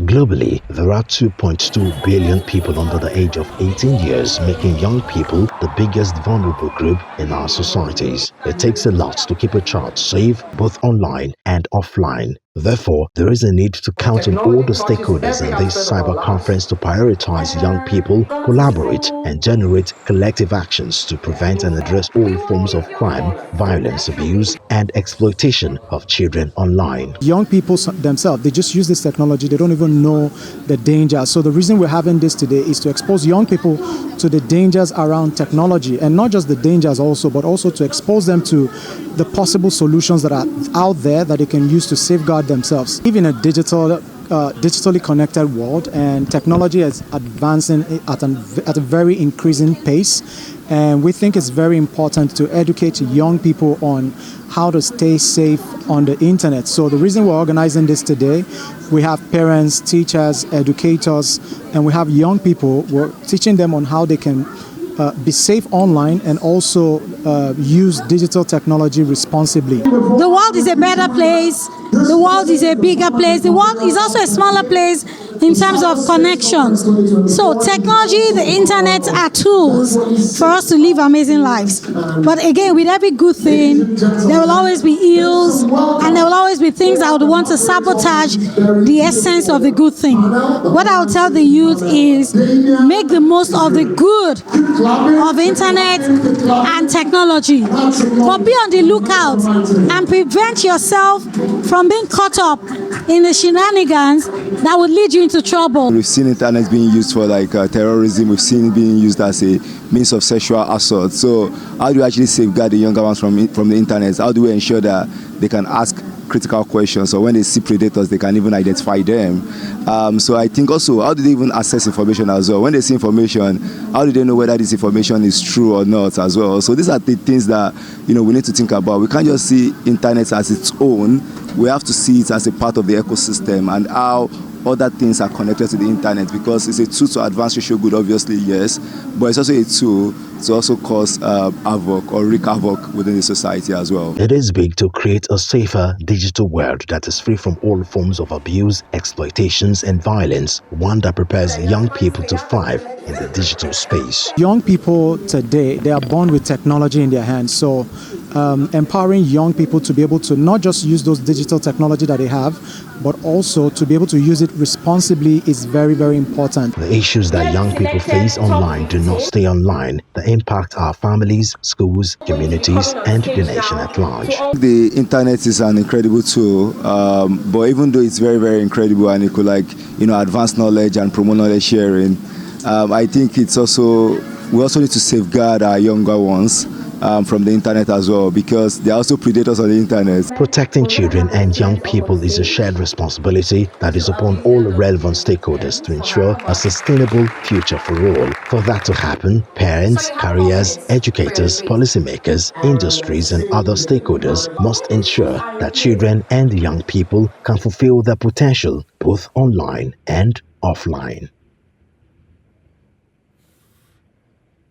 Globally, there are 2.2 billion people under the age of 18 years, making young people the biggest vulnerable group in our societies. It takes a lot to keep a child safe, both online and offline. Therefore, there is a need to count on all the stakeholders in this cyber conference to prioritize young people, collaborate, and generate collective actions to prevent and address all forms of crime, violence, abuse, and exploitation of children online. Young people themselves, they just use this technology, they don't even know the danger. So the reason we're having this today is to expose young people to the dangers around technology, and not just the dangers also, but also to expose them to the possible solutions that are out there that they can use to safeguard themselves. Even in a digitally connected world, and technology is advancing at a very increasing pace, and we think it's very important to educate young people on how to stay safe on the internet. So the reason we're organizing this today, we have parents, teachers, educators, and we have young people. We're teaching them on how they can be safe online and also use digital technology responsibly. The world is a better place. The world is a bigger place. The world is also a smaller place in terms of connections. So technology, the internet are tools for us to live amazing lives. But again, with every good thing, there will always be ills, and there will always be things that would want to sabotage the essence of the good thing. What I'll tell the youth is make the most of the good of internet and technology. But be on the lookout and prevent yourself from being caught up in the shenanigans that would lead you into trouble. We've seen internet being used for terrorism. We've seen it being used as a means of sexual assault. So how do we actually safeguard the younger ones from the internet? How do we ensure that they can ask critical questions, or when they see predators, they can even identify them? So I think also, how do they even access information as well? When they see information, how do they know whether this information is true or not as well? So these are the things that we need to think about. We can't just see internet as its own. We have to see it as a part of the ecosystem and how other things are connected to the internet, because it's a tool to advance social good, obviously, yes, but it's also a tool to also cause havoc or wreak havoc within the society as well. It is big to create a safer digital world that is free from all forms of abuse, exploitations, and violence, one that prepares young people to thrive in the digital space. Young people today, they are born with technology in their hands, so empowering young people to be able to not just use those digital technology that they have, but also to be able to use it responsibly is very, very important. The issues that young people face online do not stay online. They impact our families, schools, communities, and the nation at large. The internet is an incredible tool, but even though it's very, very incredible and it could advance knowledge and promote knowledge sharing, I think we also need to safeguard our younger ones from the internet as well, because there are also predators on the internet. Protecting children and young people is a shared responsibility that is upon all relevant stakeholders to ensure a sustainable future for all. For that to happen, parents, careers, educators, policymakers, industries, and other stakeholders must ensure that children and young people can fulfill their potential both online and offline.